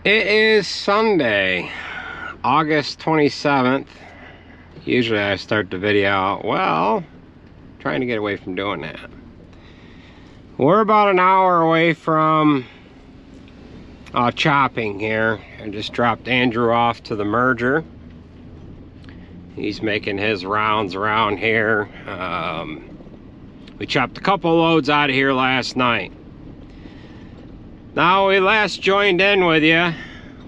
It is Sunday, August 27th. Usually I start the video out, well, trying to get away from doing that. We're about an hour away from chopping here. I just dropped Andrew off to the merger. He's making his rounds around here. We chopped a couple loads out of here last night. Now, we last joined in with you.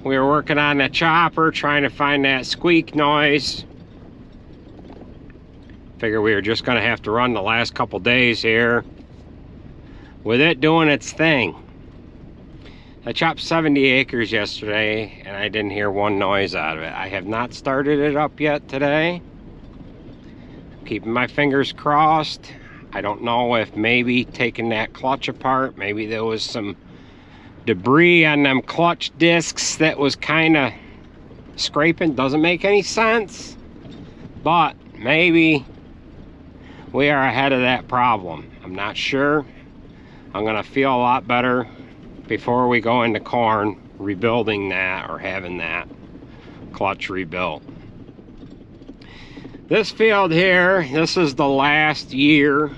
We were working on the chopper, trying to find that squeak noise. Figure we were just gonna have to run the last couple days here with it doing its thing. I chopped 70 acres yesterday and I didn't hear one noise out of it. I have not started it up yet today. Keeping my fingers crossed. I don't know if maybe taking that clutch apart, maybe there was some debris on them clutch discs that was kind of scraping. Doesn't make any sense, but maybe we are ahead of that problem. I'm not sure. I'm gonna feel a lot better before we go into corn rebuilding that or having that clutch rebuilt. This field here, this is the last year,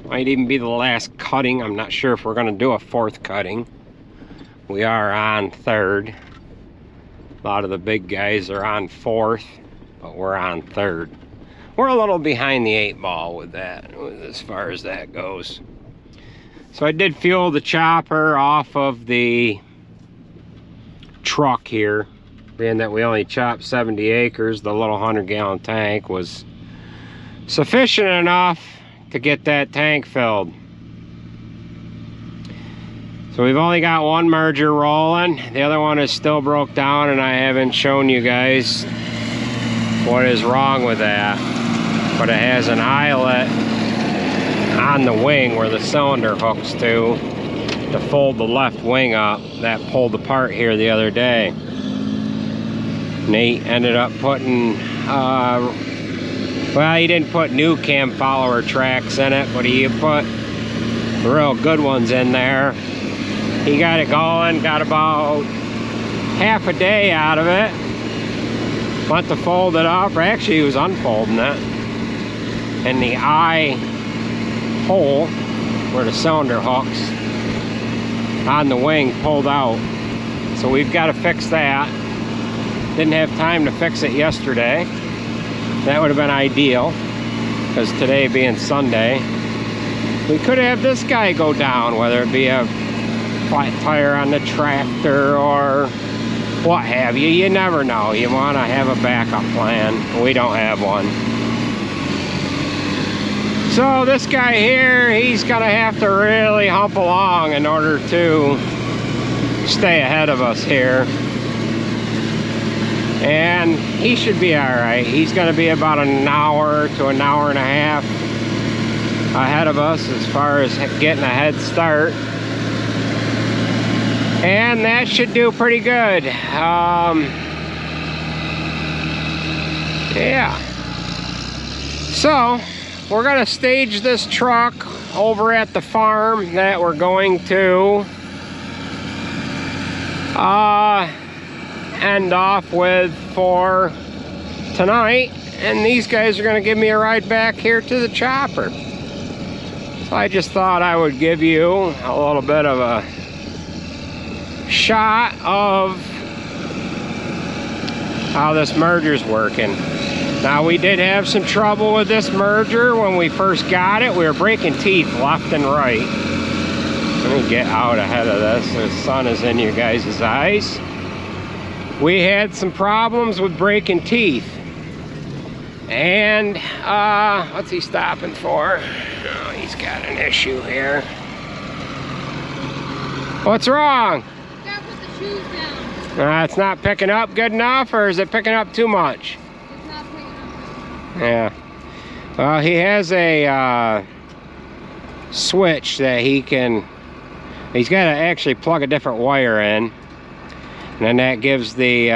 might even be the last cutting. I'm not sure if we're gonna do a fourth cutting. We are on third. A lot of the big guys are on fourth, but we're on third. We're a little behind the 8 ball with that, as far as that goes. So I did fuel the chopper off of the truck here. Being that we only chopped 70 acres, the little 100-gallon tank was sufficient enough to get that tank filled. So we've only got one merger rolling. The other one is still broke down and I haven't shown you guys what is wrong with that. But it has an eyelet on the wing where the cylinder hooks to fold the left wing up. That pulled apart here the other day. Nate ended up putting, well, he didn't put new cam follower tracks in it, but he put the real good ones in there. He got it going, got about half a day out of it. Went to fold it up, or actually he was unfolding it. And the eye hole, where the cylinder hooks on the wing, pulled out. So we've got to fix that. Didn't have time to fix it yesterday. That would have been ideal, because today being Sunday, we could have this guy go down, whether it be a flat tire on the tractor or what have you. You never know. You want to have a backup plan. We don't have one. So this guy here, he's gonna have to really hump along in order to stay ahead of us here. And he should be all right. He's gonna be about an hour to an hour and a half ahead of us as far as getting a head start. And that should do pretty good. Yeah. So, we're gonna stage this truck over at the farm that we're going to end off with for tonight. And these guys are gonna give me a ride back here to the chopper. So I just thought I would give you a little bit of a shot of how this merger's working. Now, we did have some trouble with this merger when we first got it. We were breaking teeth left and right. Let me get out ahead of this. The sun is in you guys' eyes. We had some problems with breaking teeth. And what's he stopping for? Oh, he's got an issue here. What's wrong? Shoes down. It's not picking up good enough, or is it picking up too much? It's not picking up. Yeah. Well, he has a switch that he's got to actually plug a different wire in. And then that gives the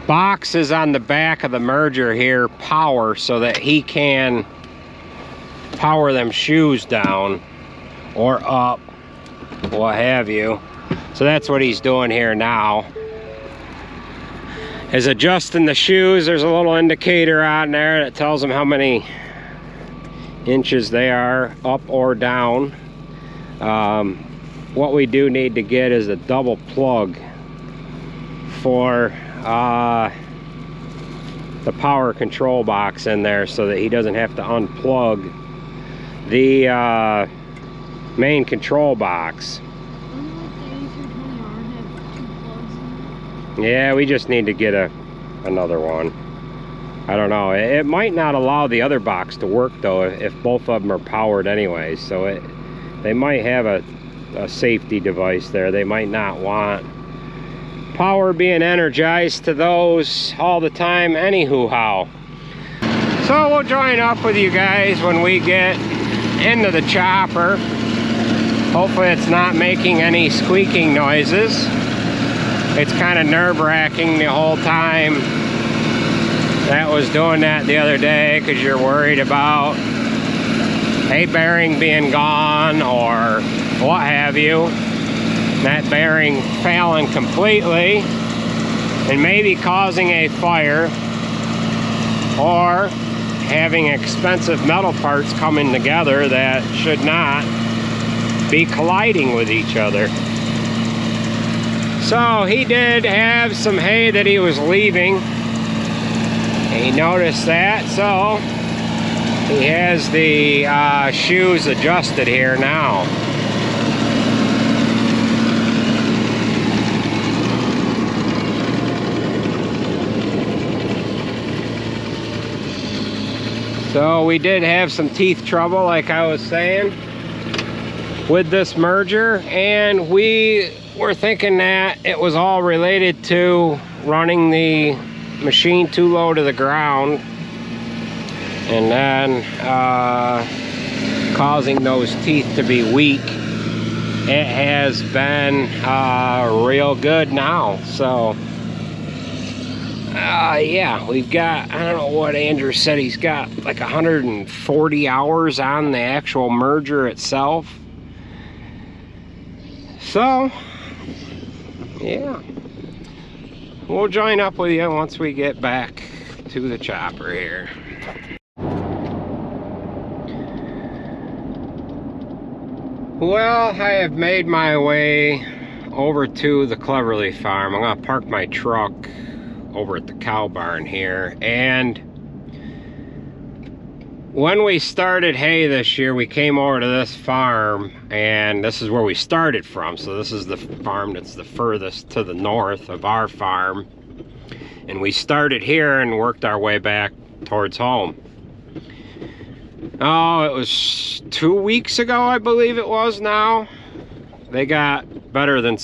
boxes on the back of the merger here power so that he can power them shoes down or up, what have you. So that's what he's doing here now. Is adjusting the shoes. There's a little indicator on there that tells him how many inches they are up or down. What we do need to get is a double plug for the power control box in there, so that he doesn't have to unplug the main control box. Yeah, we just need to get another one. I don't know. It might not allow the other box to work though if both of them are powered anyways. So they might have a safety device there. They might not want power being energized to those all the time anywho-how. So we'll join up with you guys when we get into the chopper. Hopefully it's not making any squeaking noises. It's kind of nerve-wracking the whole time that was doing that the other day, because you're worried about a bearing being gone or what have you. That bearing failing completely and maybe causing a fire, or having expensive metal parts coming together that should not be colliding with each other. So he did have some hay that he was leaving. He noticed that, so he has the shoes adjusted here now. So we did have some teeth trouble, like I was saying, with this merger, and we were thinking that it was all related to running the machine too low to the ground and then causing those teeth to be weak. It has been real good now. So yeah, we've got, I don't know what Andrew said, he's got like 140 hours on the actual merger itself. So yeah, we'll join up with you once we get back to the chopper here. Well, I have made my way over to the Cleverly farm. I'm gonna park my truck over at the cow barn here, and when we started hay this year, we came over to this farm, and this is where we started from. So this is the farm that's the furthest to the north of our farm. And we started here and worked our way back towards home. Oh, it was 2 weeks ago, I believe it was now. They got better than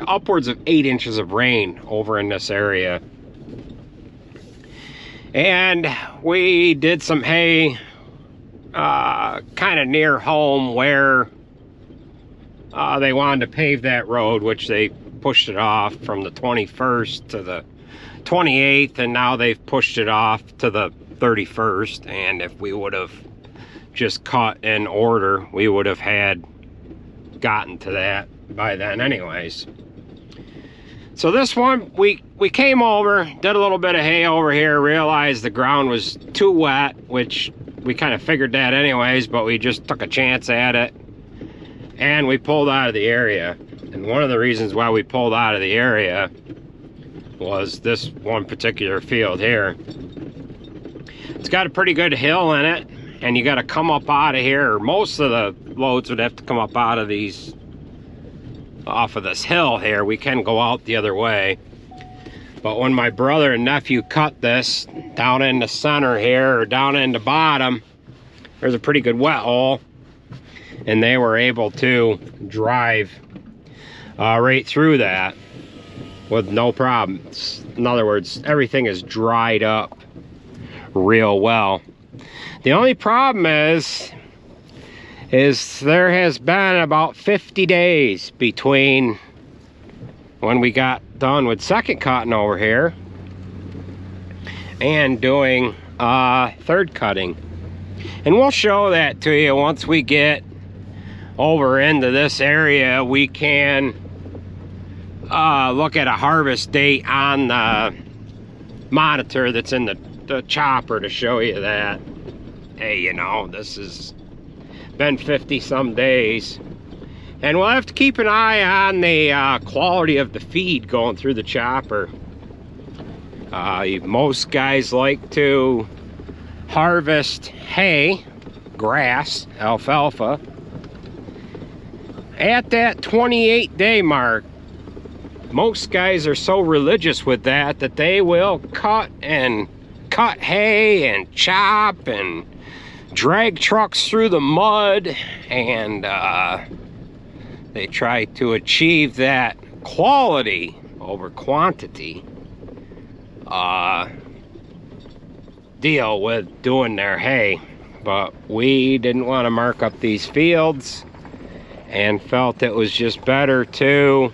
upwards of 8 inches of rain over in this area. And we did some hay kind of near home where they wanted to pave that road, which they pushed it off from the 21st to the 28th, and now they've pushed it off to the 31st. And if we would have just cut in order, we would have had gotten to that by then anyways. So this one, we came over, did a little bit of hay over here, realized the ground was too wet, which we kind of figured that anyways, but we just took a chance at it, and we pulled out of the area. And one of the reasons why we pulled out of the area was this one particular field here. It's got a pretty good hill in it, and you got to come up out of here, or most of the loads would have to come up out of these, off of this hill here. We can go out the other way, but when my brother and nephew cut this down in the center here, or down in the bottom, there's a pretty good wet hole, and they were able to drive right through that with no problems. In other words, everything is dried up real well. The only problem is there has been about 50 days between when we got done with second cutting over here and doing third cutting. And we'll show that to you once we get over into this area. We can look at a harvest date on the monitor that's in the chopper to show you that, hey, you know, this has been 50 some days. And we'll have to keep an eye on the quality of the feed going through the chopper. Most guys like to harvest hay, grass, alfalfa, at that 28-day mark. Most guys are so religious with that they will cut hay and chop and drag trucks through the mud, and they try to achieve that quality over quantity deal with doing their hay. But we didn't want to mark up these fields and felt it was just better to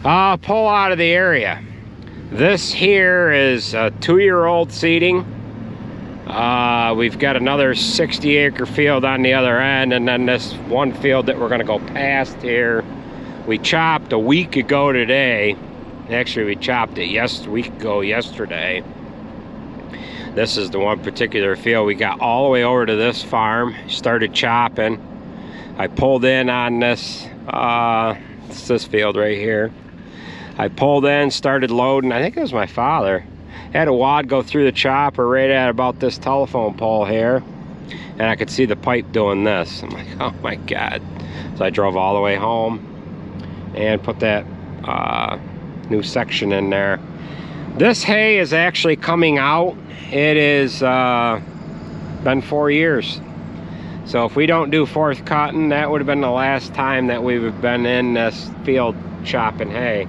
pull out of the area. This here is a 2-year-old seeding. We've got another 60-acre field on the other end, and then this one field that we're going to go past here, we chopped a week ago today. Actually, we chopped it a week ago yesterday. This is the one particular field. We got all the way over to this farm, started chopping. I pulled in on this, it's this field right here. I pulled in, started loading. I think it was my father. Had a wad go through the chopper right at about this telephone pole here, and I could see the pipe doing this. I'm like, oh my God. So I drove all the way home and put that new section in there. This hay is actually coming out. It is been 4 years. So if we don't do fourth cutting, that would have been the last time that we've been in this field chopping hay.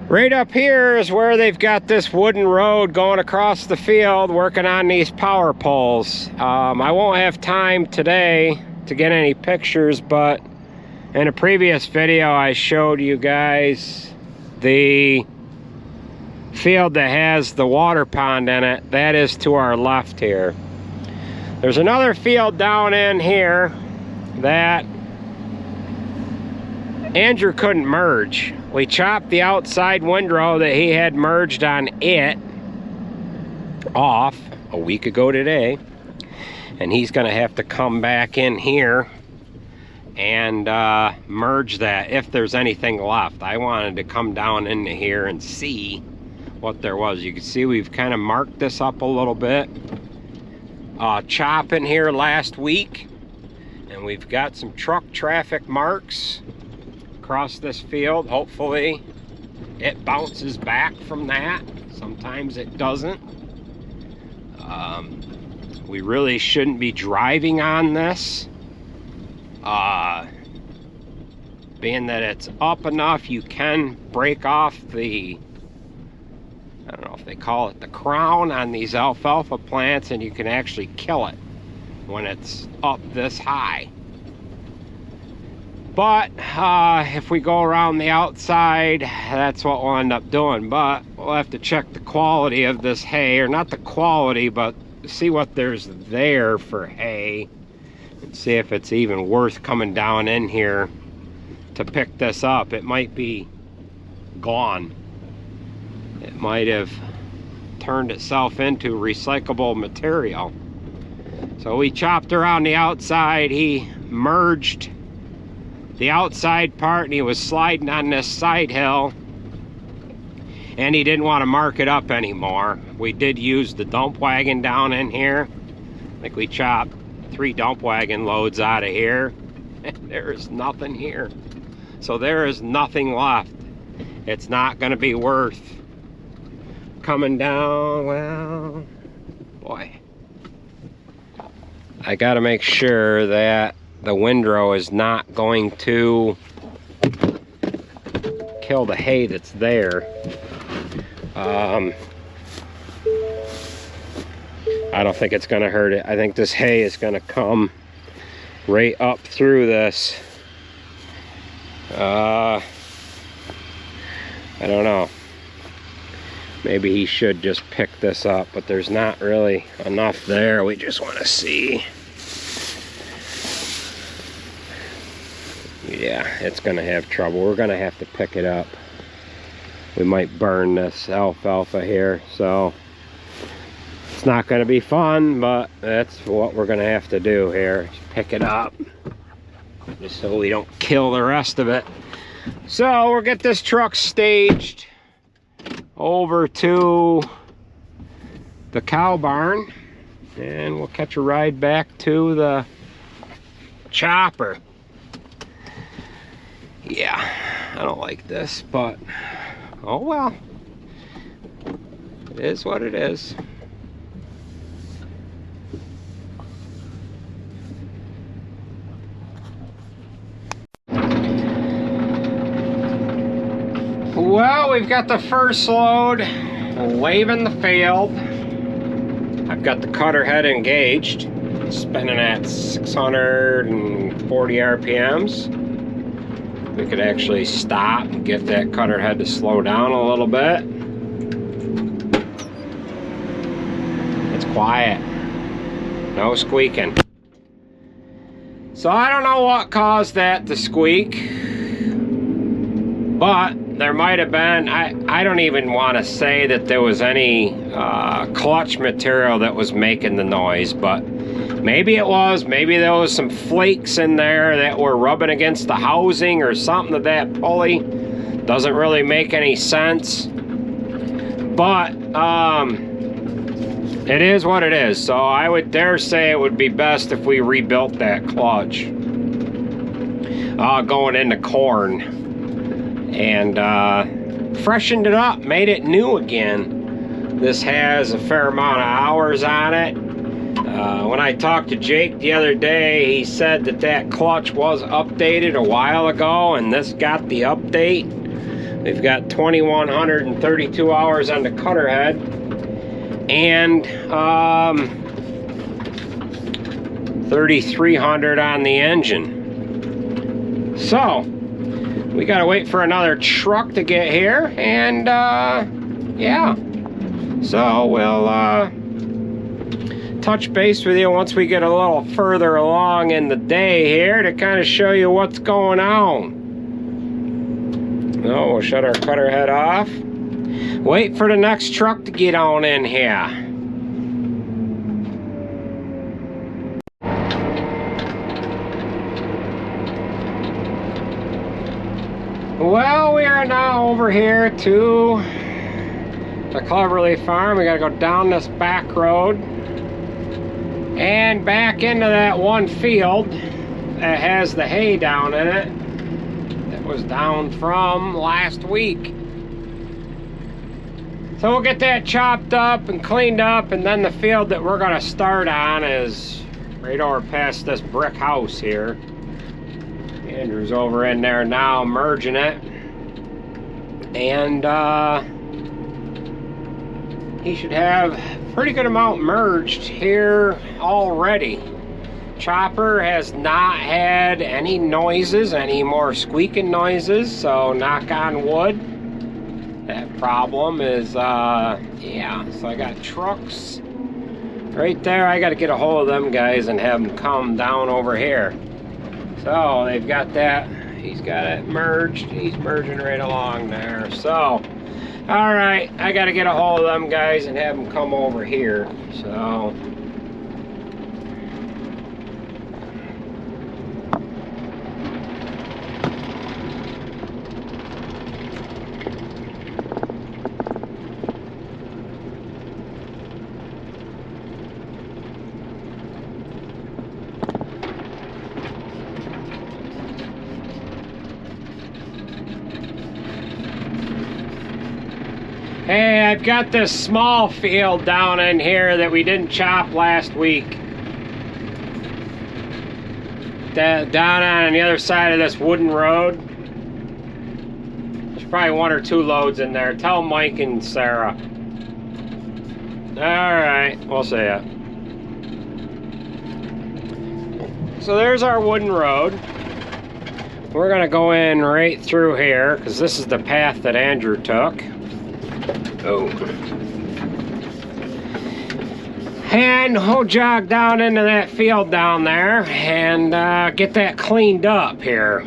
Right up here is where they've got this wooden road going across the field, working on these power poles. I won't have time today to get any pictures, but in a previous video I showed you guys the field that has the water pond in it. That is to our left here. There's another field down in here that Andrew couldn't merge. We chopped the outside windrow that he had merged on it off a week ago today, and he's going to have to come back in here and merge that if there's anything left. I wanted to come down into here and see what there was. You can see we've kind of marked this up a little bit. Chopping here last week, and we've got some truck traffic marks across this field. Hopefully it bounces back from that. Sometimes it doesn't. We really shouldn't be driving on this, being that it's up enough. You can break off the, I don't know if they call it the crown on these alfalfa plants, and you can actually kill it when it's up this high. But if we go around the outside, that's what we'll end up doing. But we'll have to check the quality of this hay, or not the quality, but see what there's there for hay, and see if it's even worth coming down in here to pick this up. It might be gone. It might have turned itself into recyclable material. So we chopped around the outside. He merged the outside part, and he was sliding on this side hill, and he didn't want to mark it up anymore. We did use the dump wagon down in here. I think we chopped 3 dump wagon loads out of here, and there is nothing here. So there is nothing left. It's not going to be worth coming down. Well, boy, I got to make sure that the windrow is not going to kill the hay that's there. I don't think it's going to hurt it. I think this hay is going to come right up through this. I don't know. Maybe he should just pick this up, but there's not really enough there. We just want to see. Yeah, it's gonna have trouble. We're gonna have to pick it up. We might burn this alfalfa here, so it's not gonna be fun, but that's what we're gonna have to do here. Just pick it up, just so we don't kill the rest of it. So we'll get this truck staged over to the cow barn, and we'll catch a ride back to the chopper. Yeah, I don't like this, but oh well. It is what it is. Well, we've got the first load leaving the field. I've got the cutter head engaged, spinning at 640 RPMs. We could actually stop and get that cutter head to slow down a little bit. It's quiet. No squeaking. So I don't know what caused that to squeak, but there might have been, I don't even want to say that there was any clutch material that was making the noise, but maybe it was. Maybe there was some flakes in there that were rubbing against the housing or something of that pulley. Doesn't really make any sense. But it is what it is. So I would dare say it would be best if we rebuilt that clutch going into corn and freshened it up, made it new again. This has a fair amount of hours on it. When I talked to Jake the other day, he said that that clutch was updated a while ago, and this got the update. We've got 2,132 hours on the cutter head, and 3,300 on the engine. So we gotta wait for another truck to get here, and yeah. So we'll touch base with you once we get a little further along in the day here to kind of show you what's going on. So we'll shut our cutter head off. Wait for the next truck to get on in here. Well, we are now over here to the Cloverleaf Farm. We gotta go down this back road and back into that one field that has the hay down in it that was down from last week. So we'll get that chopped up and cleaned up, and then the field that we're gonna start on is right over past this brick house here. Andrew's over in there now merging it, and he should have a pretty good amount merged here already. Chopper has not had any noises, any more squeaking noises, so knock on wood. That problem is, yeah, so I got trucks right there. I got to get a hold of them guys and have them come down over here. So they've got that, he's got it merged, he's merging right along there. So, all right, I got to get a hold of them guys and have them come over here. So, hey, I've got this small field down in here that we didn't chop last week. Down on the other side of this wooden road. There's probably 1 or 2 loads in there. Tell Mike and Sarah. Alright, we'll see ya. So there's our wooden road. We're gonna go in right through here, because this is the path that Andrew took. Oh. And we'll jog down into that field down there and get that cleaned up here.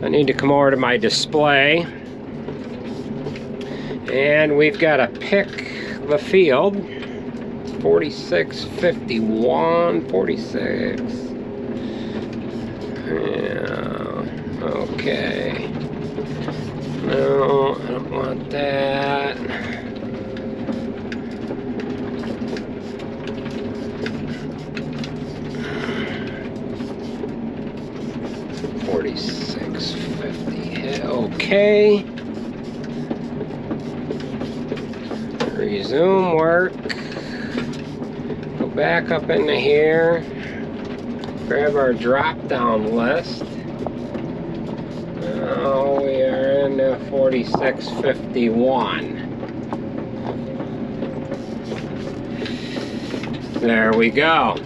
I need to come over to my display. And we've got to pick the field. 4651, 46. Yeah, okay. No, I don't want that. $46.50. Okay. Resume work. Go back up into here. Grab our drop-down list. Now we are in 4651. There we go.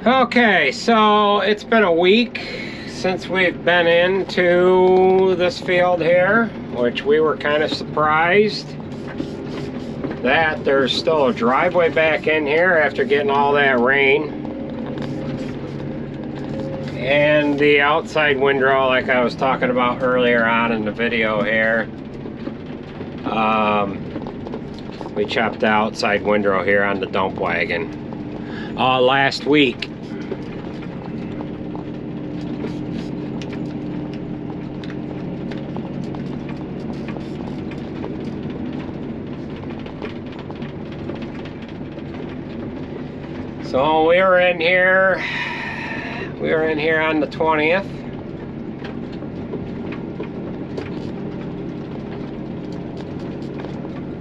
Okay, so it's been a week since we've been into this field here, which we were kind of surprised that there's still a driveway back in here after getting all that rain. And the outside windrow, like I was talking about earlier on in the video here, we chopped the outside windrow here on the dump wagon last week. So we were in here on the 20th.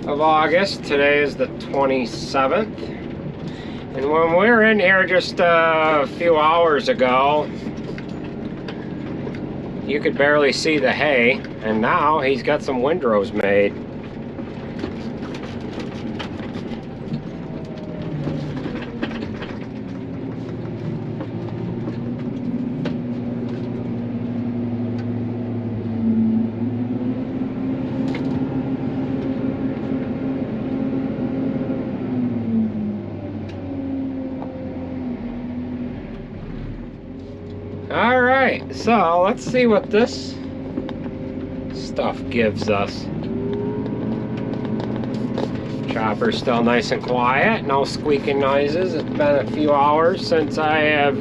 Of August. Today is the 27th. And when we were in here just a few hours ago, you could barely see the hay, and now he's got some windrows made. Alright, so let's see what this stuff gives us. Chopper's still nice and quiet, no squeaking noises. It's been a few hours since I have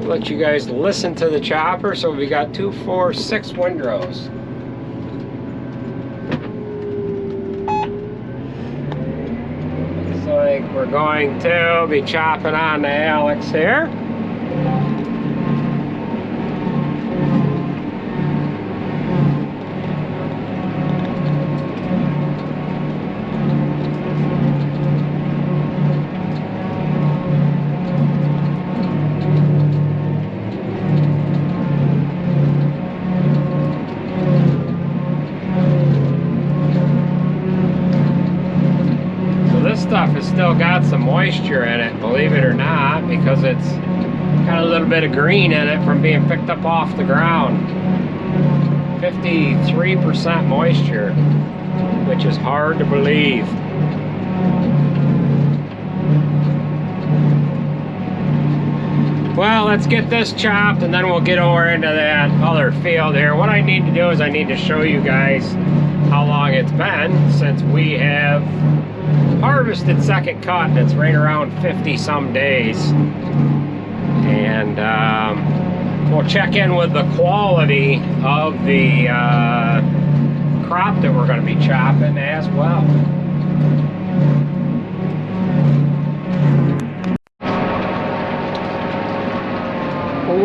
let you guys listen to the chopper, so we got 2, 4, 6 windrows. We're going to be chopping on the Alex here. Stuff has still got some moisture in it, believe it or not, because it's got a little bit of green in it from being picked up off the ground. 53% moisture, which is hard to believe. Well, let's get this chopped and then we'll get over into that other field here. What I need to do is I need to show you guys how long it's been since we have harvested second cut, and it's right around 50 some days. And we'll check in with the quality of the crop that we're going to be chopping as well.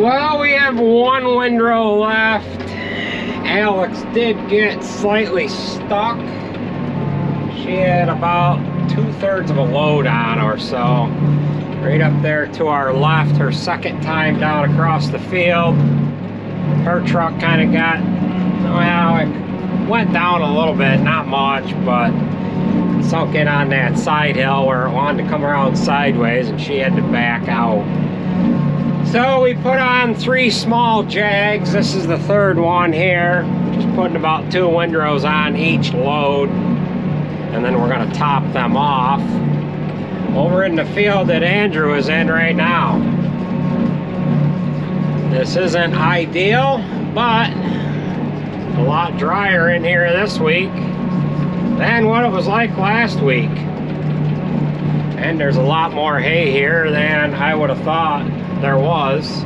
Well, we have one windrow left. Alex did get slightly stuck. She had about 2/3 of a load on her, so right up there to our left, her second time down across the field, her truck kind of got, well, it went down a little bit, not much, but sunk in on that side hill where it wanted to come around sideways, and she had to back out. So we put on 3 small jags. This is the 3rd one here. Just putting about 2 windrows on each load, and then we're going to top them off over in the field that Andrew is in right now. This isn't ideal, but a lot drier in here this week than what it was like last week. And there's a lot more hay here than I would have thought there was,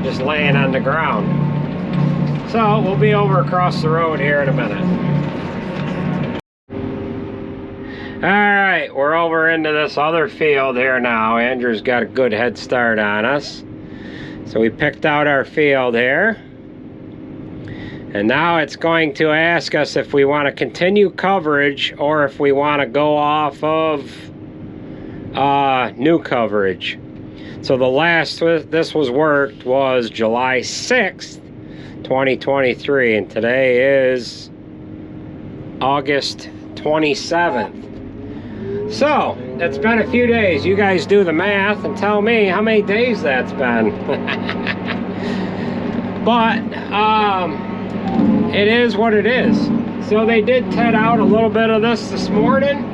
just laying on the ground. So we'll be over across the road here in a minute. Alright, we're over into this other field here now. Andrew's got a good head start on us. So we picked out our field here. And now it's going to ask us if we want to continue coverage or if we want to go off of new coverage. So the last this was worked was July 6th, 2023, and today is August 27th. So, it's been a few days. You guys do the math and tell me how many days that's been. But, it is what it is. So they did ted out a little bit of this morning,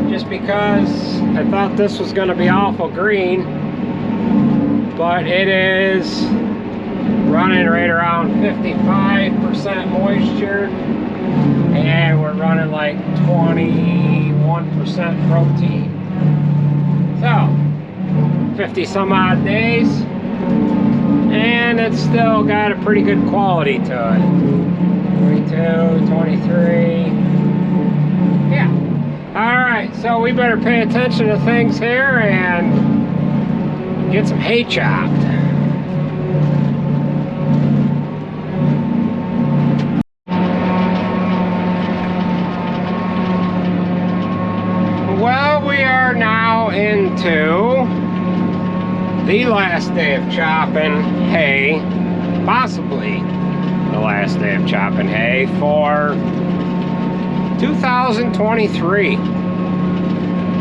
just because I thought this was going to be awful green. But it is running right around 55% moisture, and we're running like 21% protein. So 50 some odd days, and it's still got a pretty good quality to it. 22, 23, yeah. All right, so we better pay attention to things here and get some hay chopped. Well, we are now into the last day of chopping hay, possibly the last day of chopping hay for 2023.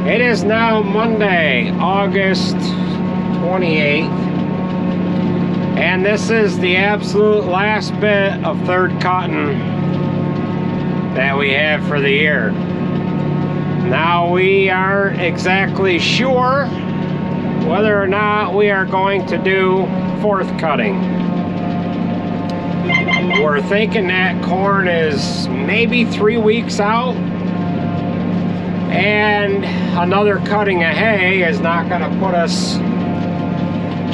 It is now Monday, August 28th, and this is the absolute last bit of 3rd cutting that we have for the year. Now we aren't exactly sure whether or not we are going to do 4th cutting. We're thinking that corn is maybe 3 weeks out, and another cutting of hay is not going to put us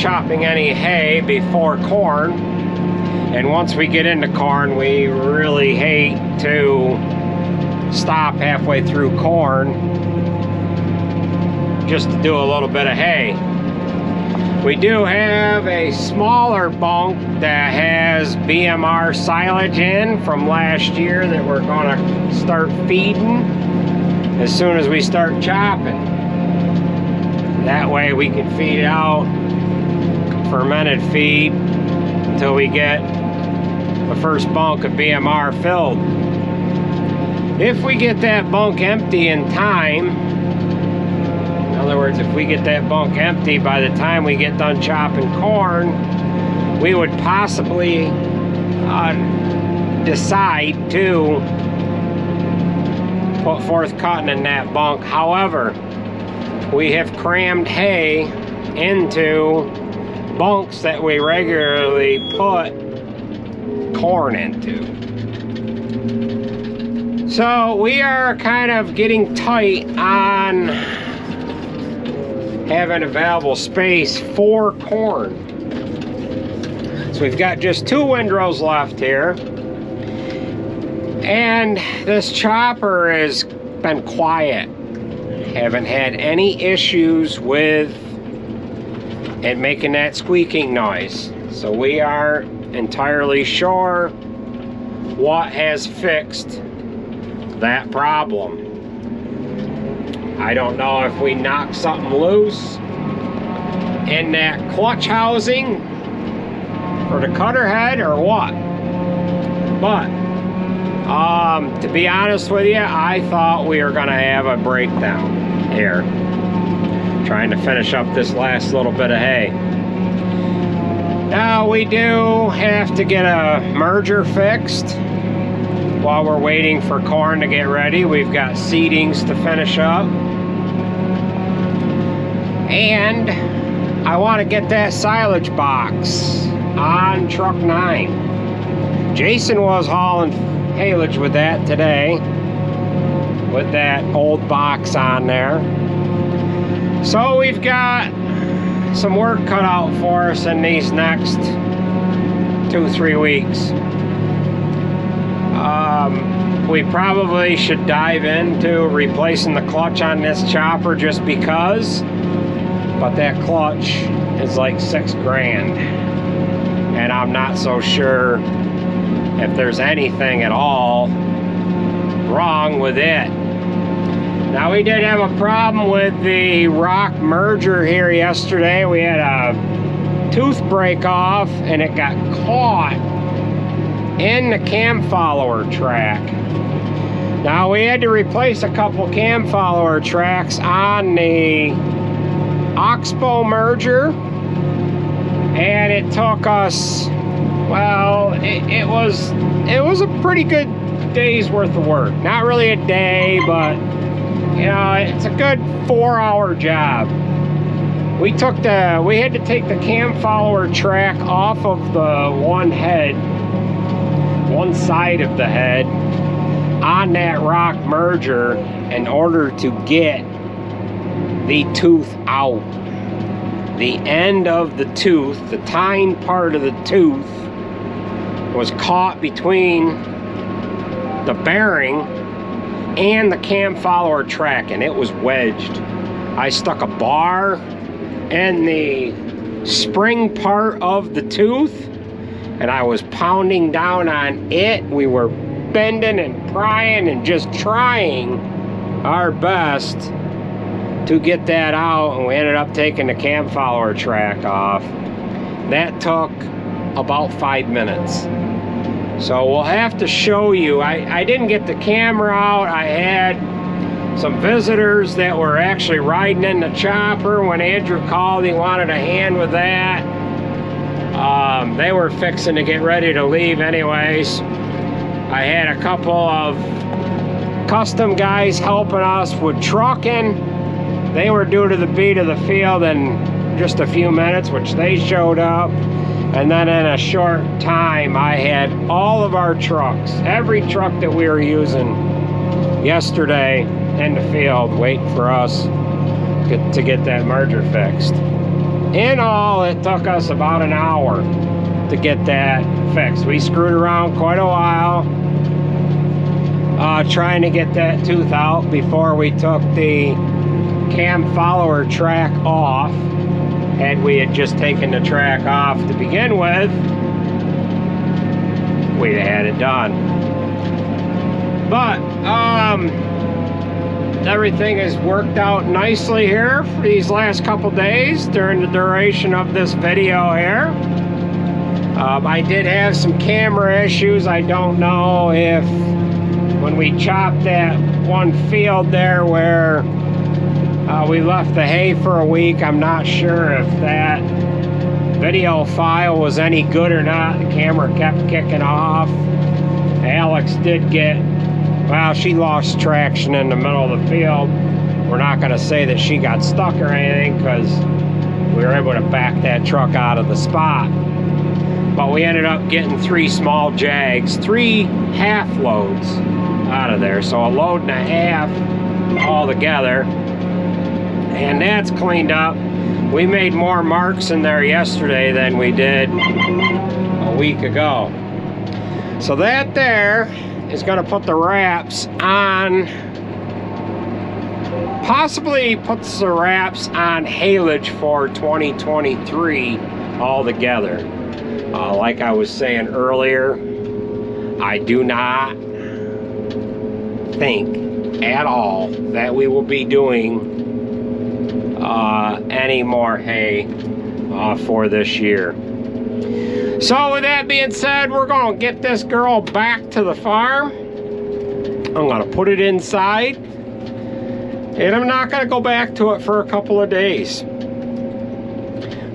chopping any hay before corn. And once we get into corn, we really hate to stop halfway through corn just to do a little bit of hay. We do have a smaller bunk that has BMR silage in from last year that we're going to start feeding as soon as we start chopping. That way we can feed out fermented feed until we get the first bunk of BMR filled. If we get that bunk empty in time, in other words, if we get that bunk empty by the time we get done chopping corn, we would possibly decide to put 4th cutting in that bunk. However, we have crammed hay into bunks that we regularly put corn into. So we are kind of getting tight on having available space for corn. So we've got just 2 windrows left here, and this chopper has been quiet. Haven't had any issues with it making that squeaking noise. So we aren't entirely sure what has fixed that problem. I don't know if we knocked something loose in that clutch housing for the cutter head or what, but To be honest with you, I thought we were gonna have a breakdown here, trying to finish up this last little bit of hay. Now we do have to get a merger fixed while we're waiting for corn to get ready. We've got seedings to finish up. And I want to get that silage box on truck 9. Jason was hauling haylage with that today, with that old box on there. So we've got some work cut out for us in these next 2-3 weeks. We probably should dive into replacing the clutch on this chopper just because, but that clutch is like $6,000, and I'm not so sure if there's anything at all wrong with it. Now, we did have a problem with the rock merger here yesterday. We had a tooth break off and it got caught in the cam follower track. Now, we had to replace a couple cam follower tracks on the Oxbow merger, and it took us, well, it was a pretty good day's worth of work. Not really a day, but you know, it's a good 4-hour job. We had to take the cam follower track off of the one side of the head on that rock merger in order to get the tooth out. The end of the tooth, the tine part of the tooth, was caught between the bearing and the cam follower track, and it was wedged. I stuck a bar in the spring part of the tooth, and I was pounding down on it. We were bending and prying and just trying our best to get that out, and we ended up taking the cam follower track off. That took about 5 minutes. So we'll have to show you. I didn't get the camera out. I had some visitors that were actually riding in the chopper when Andrew called. He wanted a hand with that. They were fixing to get ready to leave anyways. I had a couple of custom guys helping us with trucking. They were due to the beat of the field in just a few minutes, which they showed up. And then in a short time, I had all of our trucks, every truck that we were using yesterday in the field, waiting for us to get that merger fixed. In all, it took us about an hour to get that fixed. We screwed around quite a while trying to get that tooth out before we took the cam follower track off. Had we had just taken the track off to begin with, we'd had it done. But everything has worked out nicely here for these last couple days during the duration of this video here. I did have some camera issues. I don't know if when we chopped that one field there where we left the hay for a week, I'm not sure if that video file was any good or not. The camera kept kicking off. Alex did get, well, she lost traction in the middle of the field. We're not going to say that she got stuck or anything because we were able to back that truck out of the spot. But we ended up getting 3 small jags, 3 half loads out of there. So a load and a half all together. And that's cleaned up. We made more marks in there yesterday than we did a week ago. So that there is going to put the wraps on, possibly puts the wraps on haylage for 2023 altogether. Like I was saying earlier, I do not think at all that we will be doing any more hay for this year. So with that being said, we're going to get this girl back to the farm I'm gonna put it inside, and I'm not gonna go back to it for a couple of days.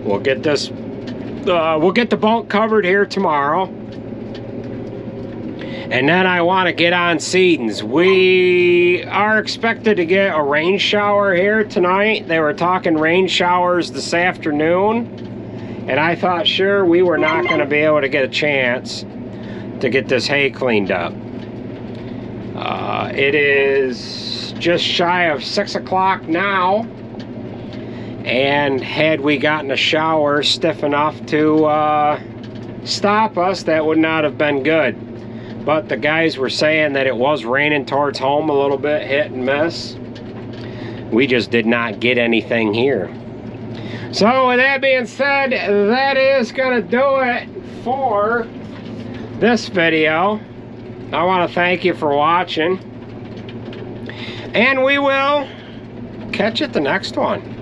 We'll get this, we'll get the bunk covered here tomorrow. And then I want to get on seedings. We are expected to get a rain shower here tonight. They were talking rain showers this afternoon. And I thought, sure, we were not going to be able to get a chance to get this hay cleaned up. It is just shy of 6 o'clock now. And had we gotten a shower stiff enough to stop us, that would not have been good. But the guys were saying that it was raining towards home a little bit, hit and miss. We just did not get anything here. So with that being said, that is going to do it for this video. I want to thank you for watching. And we will catch you at the next one.